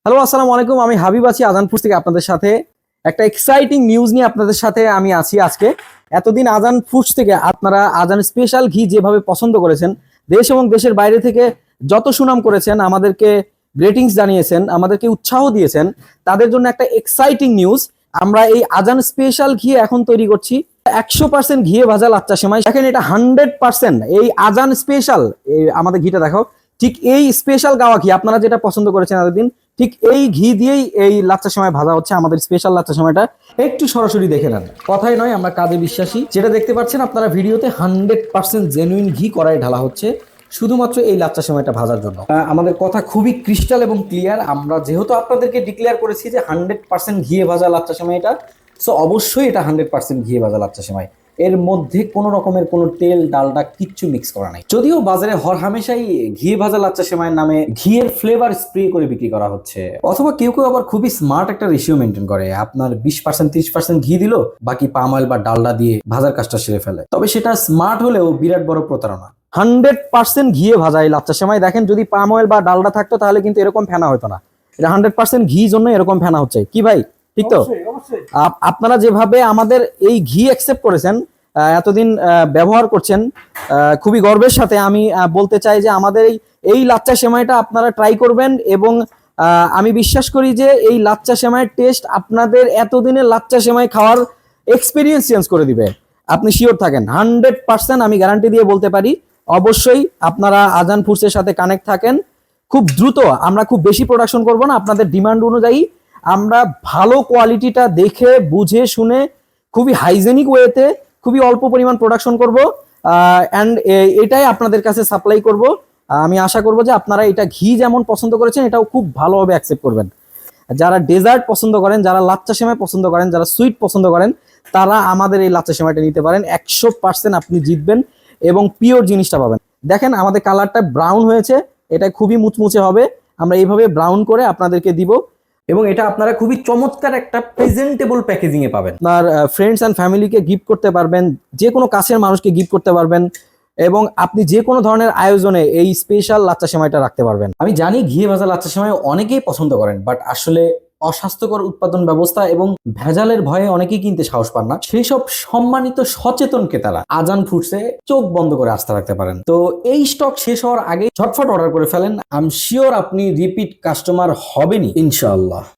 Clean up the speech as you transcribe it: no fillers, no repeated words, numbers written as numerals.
Hello, আসসালামু আলাইকুম। আমি হাবিব আছি আজানপুর থেকে আপনাদের সাথে একটা এক্সাইটিং নিউজ নিয়ে আপনাদের সাথে আমি আছি আজকে। এতদিন আজান ফুডস থেকে আপনারা আজান স্পেশাল ঘি যেভাবে পছন্দ করেছেন, দেশ এবং দেশের বাইরে থেকে যত সুনাম করেছেন, আমাদেরকে গ্রেটিংস জানিয়েছেন, আমাদেরকে উৎসাহ দিয়েছেন, তাদের জন্য একটা এক্সাইটিং নিউজ। আমরা এই আজান স্পেশাল ঘি এখন তৈরি করছি 100% ঘিয়ে ভাজা লাচ্চা সেমাই। দেখেন, এটা 100% এই আজান স্পেশাল। এই আমাদের ঘিটা দেখো, ঠিক এই স্পেশাল গাওয়া ঘি আপনারা যেটা পছন্দ করেছেন এতদিন, ঠিক এই ঘি দিয়েই এই লাচ্চা সেমাই ভাজা হচ্ছে। আমাদের স্পেশাল লাচ্চা সেমাইটা একটু সরাসরি দেখে নেন। কথাই নয়, আমরা কাজে বিশ্বাসী। যেটা দেখতে পাচ্ছেন আপনারা ভিডিওতে, 100% জেনুইন ঘি কড়াই ঢালা হচ্ছে শুধুমাত্র এই লাচ্চা সেমাইটা ভাজার জন্য। আমাদের কথা খুবই ক্রিস্টাল এবং ক্লিয়ার। আমরা যেহেতু আপনাদেরকে ডিক্লেয়ার করেছি যে 100% ঘিয়ে ভাজা লাচ্চা সেমাইটা, সো অবশ্যই এটা 100% ঘিয়ে ভাজা লাচ্চা সেমাই। এর মধ্যে কোনো রকমের কোনো তেল ডালডা কিচ্ছু মিক্স করা নাই। যদিও বাজারে হরহামেশাই ঘি ভাজা লাচ্চা সেমাইয়ের নামে ঘিয়ের ফ্লেভার স্প্রে করে বিক্রি করা হচ্ছে, অথবা কেউ কেউ আবার খুবই স্মার্ট একটা রেশিও মেনটেন করে। আপনার 20% 30% ঘি দিল, বাকি পাম অয়েল বা ডালডা দিয়ে ভাজার কাজটা সেরে ফেলে। তবে সেটা স্মার্ট হলেও বিরাট বড় প্রতারণা। 100% ঘিয়ে ভাজা এই লাচ্চা সেমাই। দেখেন, যদি পাম অয়েল বা ডালডা থাকতো তাহলে কিন্তু এরকম ফেনা হতো না। এটা 100% ঘি জন্য এরকম ফেনা হচ্ছে। কি ভাই, ঠিক তো? আপনারা যেভাবে আমাদের এই ঘি অ্যাকসেপ্ট করেছেন, এতদিন ব্যবহার করছেন, খুবই গর্বের সাথে আমি বলতে চাই যে আমাদের এই লাচ্চা সেমাইটা আপনারা ট্রাই করবেন। এবং আমি বিশ্বাস করি যে এই লাচ্চা সেমাইয়ের টেস্ট আপনাদের এতদিনের লাচ্চা সেমাই খাওয়ার এক্সপিরিয়েন্স চেঞ্জ করে দিবে। আপনি শিওর থাকেন, 100% আমি গ্যারান্টি দিয়ে বলতে পারি। অবশ্যই আপনারা আজান ফুডসের সাথে কানেক্ট থাকেন। খুব দ্রুত আমরা খুব বেশি প্রোডাকশন করব না, আপনাদের ডিমান্ড অনুযায়ী আমরা ভালো কোয়ালিটিটা দেখে বুঝে শুনে খুবই হাইজেনিক ওয়েতে খুবই অল্প পরিমাণ প্রোডাকশন করব, অ্যান্ড এটাই আপনাদের কাছে সাপ্লাই করব। আমি আশা করব যে আপনারা এটা ঘি যেমন পছন্দ করেছেন, এটাও খুব ভালোভাবে অ্যাকসেপ্ট করবেন। যারা ডেজার্ট পছন্দ করেন, যারা লাচ্চা সেমাই পছন্দ করেন, যারা সুইট পছন্দ করেন, তারা আমাদের এই লাচ্চা সেমাইটা নিতে পারেন। 100% আপনি জিতবেন এবং পিওর জিনিসটা পাবেন। দেখেন, আমাদের কালারটা ব্রাউন হয়েছে, এটা খুবই মুচমুচে হবে। আমরা এইভাবে ব্রাউন করে আপনাদেরকে দিব, এবং এটা আপনারা খুবই চমৎকার একটা প্রেজেন্টেবল প্যাকেজিং এ পাবেন। আপনার ফ্রেন্ডস অ্যান্ড ফ্যামিলিকে গিফট করতে পারবেন, যে কোনো কাছের মানুষকে গিফট করতে পারবেন, এবং আপনি যে কোনো ধরনের আয়োজনে এই স্পেশাল লাচ্চা সেমাইটা রাখতে পারবেন। আমি জানি ঘিয়ে ভাজা লাচ্চা সেমাই অনেকেই পছন্দ করেন, বাট আসলে অস্বাস্থ্যকর উৎপাদন ব্যবস্থা এবং ভেজালের ভয়ে অনেকেই কিনতে সাহস পান না। সেই সব সম্মানিত সচেতন ক্রেতারা আজান ফুডসে চোখ বন্ধ করে আস্থা রাখতে পারেন। তো এই স্টক শেষ হওয়ার আগে ঝটফট অর্ডার করে ফেলেন। আই এম শিওর আপনি রিপিট কাস্টমার হবেনই ইনশাআল্লাহ।